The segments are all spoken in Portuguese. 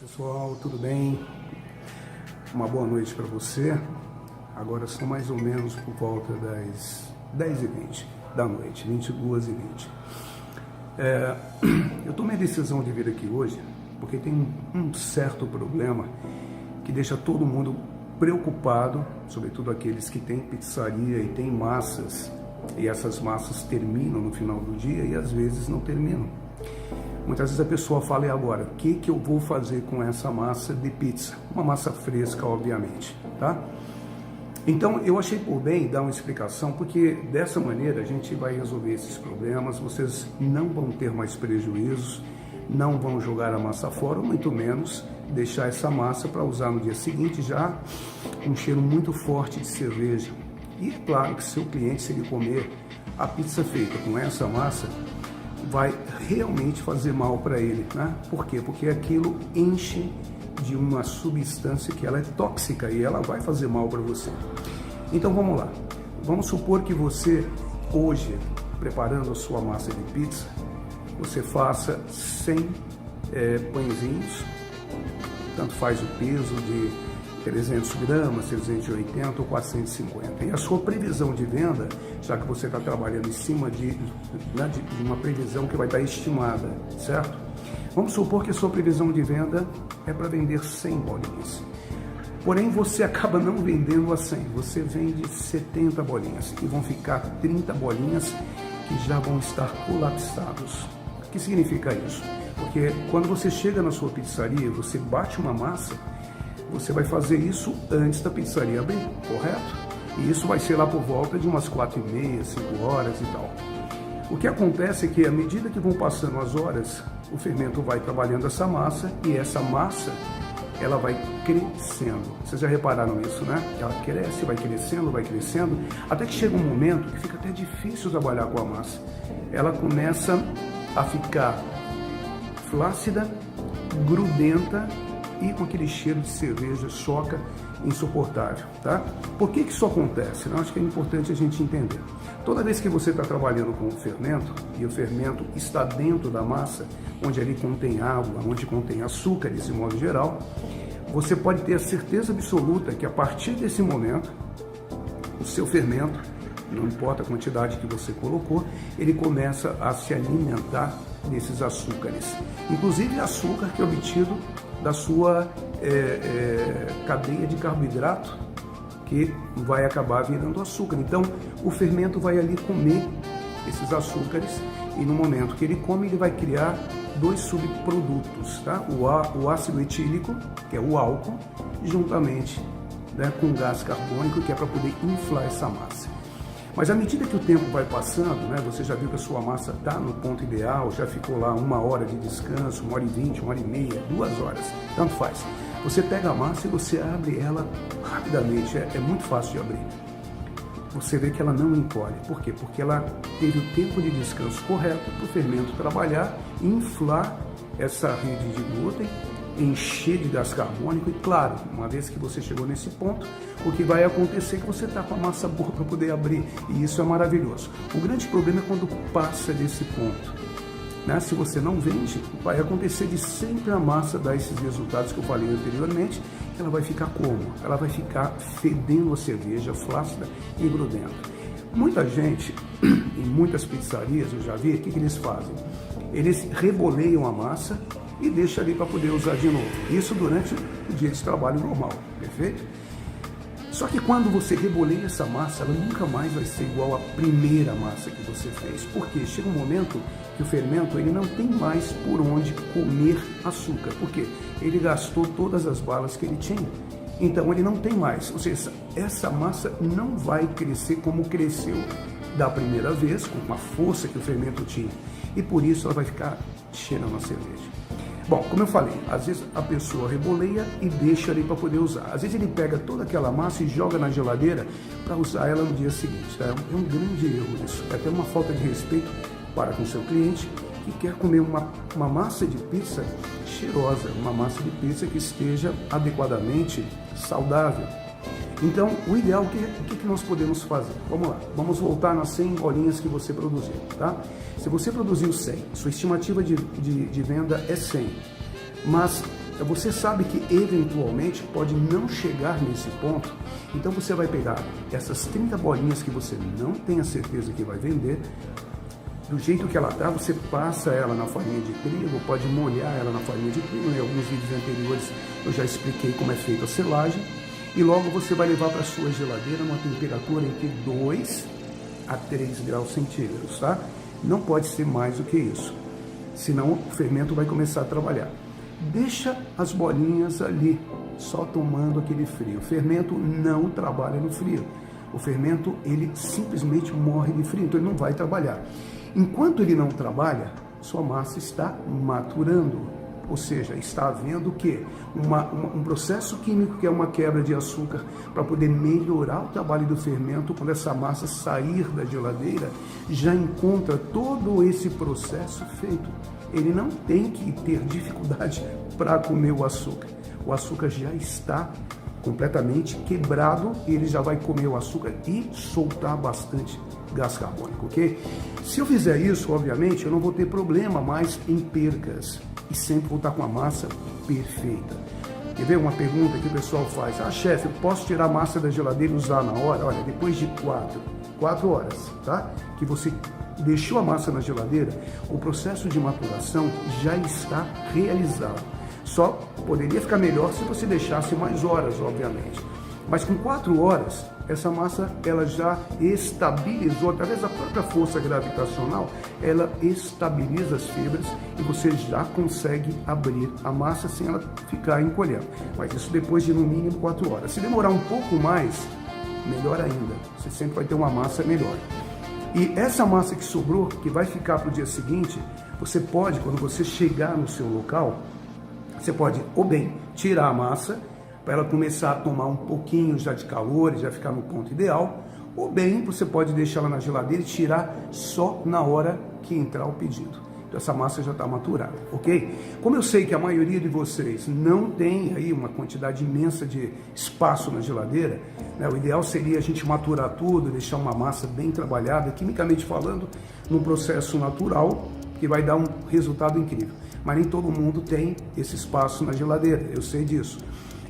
Pessoal, tudo bem? Uma boa noite para você. Agora são mais ou menos por volta das 10h20 da noite, 22h20. Eu tomei a decisão de vir aqui hoje porque tem um certo problema que deixa todo mundo preocupado, sobretudo aqueles que têm pizzaria e têm massas, e essas massas terminam no final do dia e às vezes não terminam. Muitas vezes a pessoa fala: e agora, o que eu vou fazer com essa massa de pizza? Uma massa fresca, obviamente, tá? Então, eu achei por bem dar uma explicação, porque dessa maneira a gente vai resolver esses problemas, vocês não vão ter mais prejuízos, não vão jogar a massa fora, ou muito menos deixar essa massa para usar no dia seguinte já com um cheiro muito forte de cerveja. E é claro que seu cliente, se ele comer a pizza feita com essa massa, vai realmente fazer mal para ele, né? Por quê? Porque aquilo enche de uma substância que ela é tóxica e ela vai fazer mal para você. Então vamos lá. Vamos supor que você hoje, preparando a sua massa de pizza, você faça 100 pãezinhos, tanto faz o peso de 300 gramas, 380 ou 450. E a sua previsão de venda, já que você está trabalhando em cima de uma previsão que vai estar estimada, certo? Vamos supor que a sua previsão de venda é para vender 100 bolinhas. Porém, você acaba não vendendo a 100, você vende 70 bolinhas e vão ficar 30 bolinhas que já vão estar colapsados. O que significa isso? Porque quando você chega na sua pizzaria, você bate uma massa, você vai fazer isso antes da pizzaria abrir, correto? E isso vai ser lá por volta de umas 4h30, 5 horas e tal. O que acontece é que à medida que vão passando as horas, o fermento vai trabalhando essa massa e essa massa, ela vai crescendo. Vocês já repararam isso, né? Ela cresce, vai crescendo, até que chega um momento que fica até difícil trabalhar com a massa. Ela começa a ficar flácida, grudenta e com aquele cheiro de cerveja choca, insuportável, tá? Por que isso acontece? Eu acho que é importante a gente entender. Toda vez que você está trabalhando com o fermento, e o fermento está dentro da massa, onde ali contém água, onde contém açúcares de modo geral, você pode ter a certeza absoluta que a partir desse momento, o seu fermento, não importa a quantidade que você colocou, ele começa a se alimentar desses açúcares. Inclusive açúcar que é obtido da sua cadeia de carboidrato, que vai acabar virando açúcar. Então, o fermento vai ali comer esses açúcares e no momento que ele come, ele vai criar dois subprodutos, tá? O ácido etílico, que é o álcool, juntamente, né, com gás carbônico, que é para poder inflar essa massa. Mas à medida que o tempo vai passando, né, você já viu que a sua massa está no ponto ideal, já ficou lá 1 hora de descanso, 1h20, 1h30, 2 horas, tanto faz. Você pega a massa e você abre ela rapidamente, é muito fácil de abrir. Você vê que ela não encolhe. Por quê? Porque ela teve o tempo de descanso correto para o fermento trabalhar, inflar essa rede de glúten, encher de gás carbônico e, claro, uma vez que você chegou nesse ponto, o que vai acontecer é que você está com a massa boa para poder abrir, e isso é maravilhoso. O grande problema é quando passa desse ponto, né? Se você não vende, vai acontecer de sempre a massa dar esses resultados que eu falei anteriormente, ela vai ficar como? Ela vai ficar fedendo a cerveja, flácida e grudenta. Muita gente, em muitas pizzarias, eu já vi, o que eles fazem? Eles reboleiam a massa e deixa ali para poder usar de novo. Isso durante o dia de trabalho normal, perfeito? Só que quando você reboleia essa massa, ela nunca mais vai ser igual à primeira massa que você fez. Porque chega um momento que o fermento ele não tem mais por onde comer açúcar. Por quê? Ele gastou todas as balas que ele tinha. Então ele não tem mais. Ou seja, essa massa não vai crescer como cresceu da primeira vez, com a força que o fermento tinha. E por isso ela vai ficar cheirando a cerveja. Bom, como eu falei, às vezes a pessoa reboleia e deixa ali para poder usar. Às vezes ele pega toda aquela massa e joga na geladeira para usar ela no dia seguinte. Tá? É um grande erro isso. É até uma falta de respeito para com o seu cliente que quer comer uma massa de pizza cheirosa, uma massa de pizza que esteja adequadamente saudável. Então, o ideal, o que nós podemos fazer? Vamos lá, vamos voltar nas 100 bolinhas que você produziu, tá? Se você produziu 100, sua estimativa de venda é 100, mas você sabe que eventualmente pode não chegar nesse ponto, então você vai pegar essas 30 bolinhas que você não tem a certeza que vai vender, do jeito que ela está, você passa ela na farinha de trigo, pode molhar ela na farinha de trigo. Em alguns vídeos anteriores eu já expliquei como é feita a selagem, e logo você vai levar para a sua geladeira numa temperatura entre 2 a 3 graus centígrados, tá? Não pode ser mais do que isso, senão o fermento vai começar a trabalhar. Deixa as bolinhas ali, só tomando aquele frio. O fermento não trabalha no frio. O fermento, ele simplesmente morre de frio, então ele não vai trabalhar. Enquanto ele não trabalha, sua massa está maturando. Ou seja, está havendo o quê? Um processo químico que é uma quebra de açúcar para poder melhorar o trabalho do fermento. Quando essa massa sair da geladeira, já encontra todo esse processo feito. Ele não tem que ter dificuldade para comer o açúcar. O açúcar já está completamente quebrado e ele já vai comer o açúcar e soltar bastante gás carbônico, ok? Se eu fizer isso, obviamente, eu não vou ter problema mais em percas e sempre vou estar com a massa perfeita. Quer ver uma pergunta que o pessoal faz? Ah, chefe, eu posso tirar a massa da geladeira e usar na hora? Olha, depois de 4 horas, tá? Que você deixou a massa na geladeira, o processo de maturação já está realizado. Só poderia ficar melhor se você deixasse mais horas, obviamente. Mas com 4 horas, essa massa ela já estabilizou, através da própria força gravitacional, ela estabiliza as fibras e você já consegue abrir a massa sem ela ficar encolhendo. Mas isso depois de no mínimo 4 horas. Se demorar um pouco mais, melhor ainda. Você sempre vai ter uma massa melhor. E essa massa que sobrou, que vai ficar para o dia seguinte, você pode, quando você chegar no seu local, você pode, ou bem, tirar a massa, para ela começar a tomar um pouquinho já de calor e já ficar no ponto ideal, ou bem, você pode deixar ela na geladeira e tirar só na hora que entrar o pedido. Então essa massa já está maturada, ok? Como eu sei que a maioria de vocês não tem aí uma quantidade imensa de espaço na geladeira, né, o ideal seria a gente maturar tudo, deixar uma massa bem trabalhada, quimicamente falando, num processo natural, que vai dar um resultado incrível. Mas nem todo mundo tem esse espaço na geladeira, eu sei disso.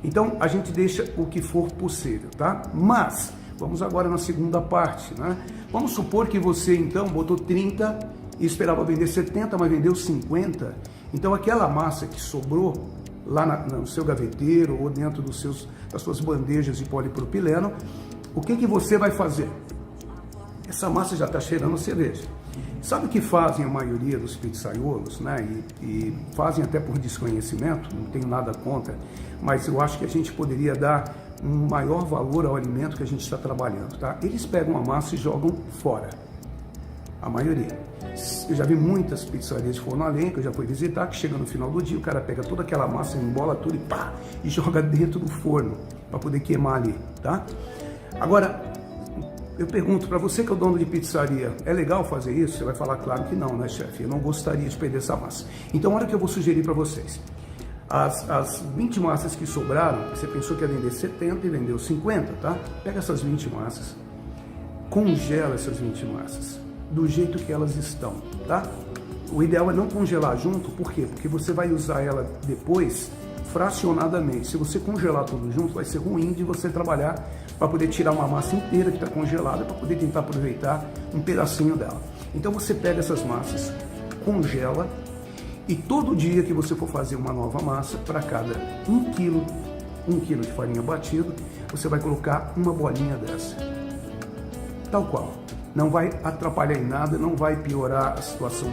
Então, a gente deixa o que for possível, tá? Mas, vamos agora na segunda parte, né? Vamos supor que você, então, botou 30 e esperava vender 70, mas vendeu 50. Então, aquela massa que sobrou lá no seu gaveteiro ou dentro das suas bandejas de polipropileno, o que você vai fazer? Essa massa já está cheirando a cerveja. Sabe o que fazem a maioria dos pizzaiolos, né? E fazem até por desconhecimento, não tenho nada contra, mas eu acho que a gente poderia dar um maior valor ao alimento que a gente está trabalhando, tá? Eles pegam a massa e jogam fora, a maioria. Eu já vi muitas pizzarias de forno a lenha, que eu já fui visitar, que chega no final do dia, o cara pega toda aquela massa, embola tudo e pá, e joga dentro do forno, para poder queimar ali, tá? Agora, eu pergunto para você que é o dono de pizzaria, é legal fazer isso? Você vai falar, claro que não, né, chefe? Eu não gostaria de perder essa massa. Então, olha o que eu vou sugerir para vocês. As 20 massas que sobraram, você pensou que ia vender 70 e vendeu 50, tá? Pega essas 20 massas, congela essas 20 massas, do jeito que elas estão, tá? O ideal é não congelar junto, por quê? Porque você vai usar ela depois fracionadamente. Se você congelar tudo junto, vai ser ruim de você trabalhar para poder tirar uma massa inteira que está congelada, para poder tentar aproveitar um pedacinho dela. Então você pega essas massas, congela, e todo dia que você for fazer uma nova massa, para cada 1 quilo de farinha batida, você vai colocar uma bolinha dessa, tal qual. Não vai atrapalhar em nada, não vai piorar a situação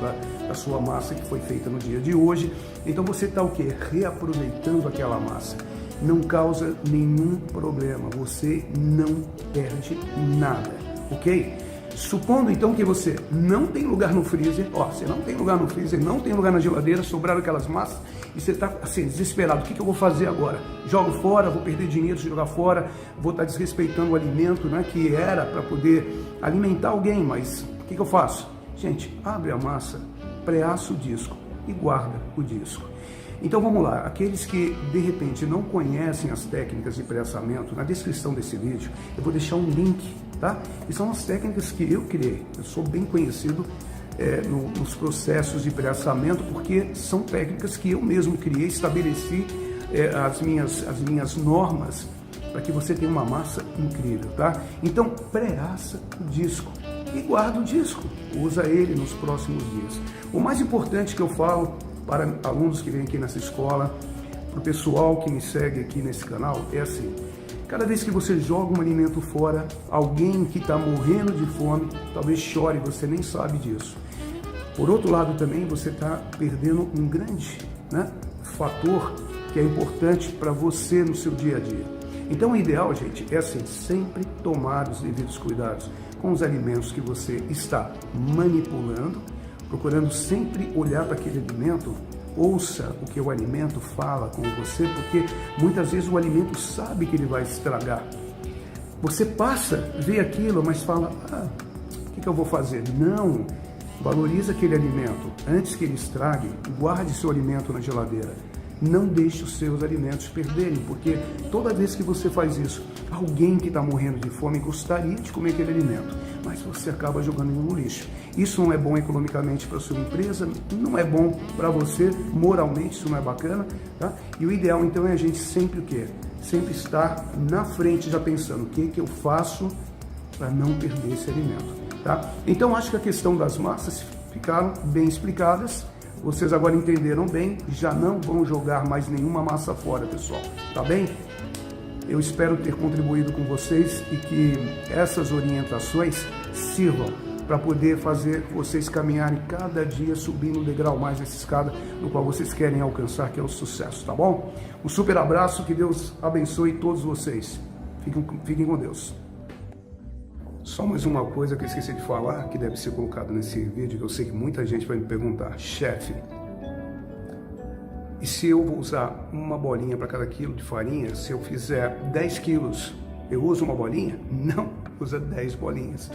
da sua massa que foi feita no dia de hoje. Então você está o quê? Reaproveitando aquela massa. Não causa nenhum problema, você não perde nada, ok? Supondo então que você não tem lugar no freezer, você não tem lugar no freezer, não tem lugar na geladeira, sobraram aquelas massas e você está assim, desesperado, o que eu vou fazer agora? Jogo fora, vou perder dinheiro se jogar fora, vou estar desrespeitando o alimento, né, que era para poder alimentar alguém, mas o que eu faço? Gente, abre a massa, pré-assa o disco e guarda o disco. Então vamos lá, aqueles que de repente não conhecem as técnicas de pré-assamento, na descrição desse vídeo eu vou deixar um link, tá? E são as técnicas que eu criei, eu sou bem conhecido nos processos de pré-assamento, porque são técnicas que eu mesmo criei, estabeleci as minhas normas para que você tenha uma massa incrível, tá? Então, pré-assa o disco e guarda o disco, usa ele nos próximos dias. O mais importante que eu falo para alunos que vêm aqui nessa escola, para o pessoal que me segue aqui nesse canal, é assim: cada vez que você joga um alimento fora, alguém que está morrendo de fome, talvez chore, você nem sabe disso. Por outro lado também, você está perdendo um grande, fator que é importante para você no seu dia a dia. Então o ideal, gente, é assim, sempre tomar os devidos cuidados com os alimentos que você está manipulando, procurando sempre olhar para aquele alimento, ouça o que o alimento fala com você, porque muitas vezes o alimento sabe que ele vai estragar. Você passa, vê aquilo, mas fala, o que eu vou fazer? Não, valoriza aquele alimento. Antes que ele estrague, guarde seu alimento na geladeira. Não deixe os seus alimentos perderem, porque toda vez que você faz isso, alguém que está morrendo de fome gostaria de comer aquele alimento, mas você acaba jogando no lixo. Isso não é bom economicamente para a sua empresa, não é bom para você, moralmente isso não é bacana, tá? E o ideal então é a gente sempre o quê? Sempre estar na frente já pensando o que eu faço para não perder esse alimento, tá? Então acho que a questão das massas ficaram bem explicadas. Vocês agora entenderam bem, já não vão jogar mais nenhuma massa fora, pessoal, tá bem? Eu espero ter contribuído com vocês e que essas orientações sirvam para poder fazer vocês caminharem cada dia subindo um degrau mais nessa escada no qual vocês querem alcançar, que é o sucesso, tá bom? Um super abraço, que Deus abençoe todos vocês. Fiquem com Deus. Só mais uma coisa que eu esqueci de falar, que deve ser colocado nesse vídeo, que eu sei que muita gente vai me perguntar: chefe, e se eu vou usar uma bolinha para cada quilo de farinha? Se eu fizer 10 quilos, eu uso uma bolinha? Não, usa 10 bolinhas,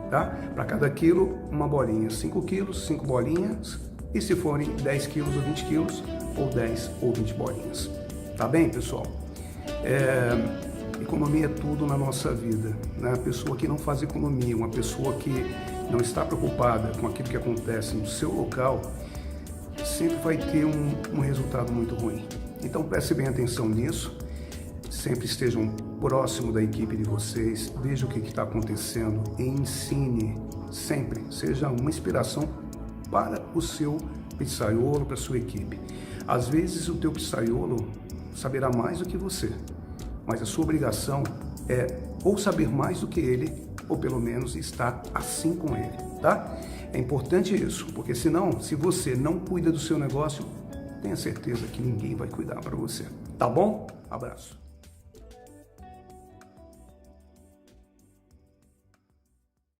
tá? Para cada quilo, uma bolinha. 5 quilos, 5 bolinhas. E se forem 10 quilos ou 20 quilos, ou 10 ou 20 bolinhas. Tá bem, pessoal? Economia é tudo na nossa vida, né? A pessoa que não faz economia, uma pessoa que não está preocupada com aquilo que acontece no seu local, sempre vai ter um resultado muito ruim. Então preste bem atenção nisso, sempre estejam próximo da equipe de vocês, veja o que está acontecendo e ensine sempre, seja uma inspiração para o seu pizzaiolo, para a sua equipe. Às vezes o teu pizzaiolo saberá mais do que você, mas a sua obrigação é ou saber mais do que ele, ou pelo menos estar assim com ele, tá? É importante isso, porque senão, se você não cuida do seu negócio, tenha certeza que ninguém vai cuidar para você. Tá bom? Abraço.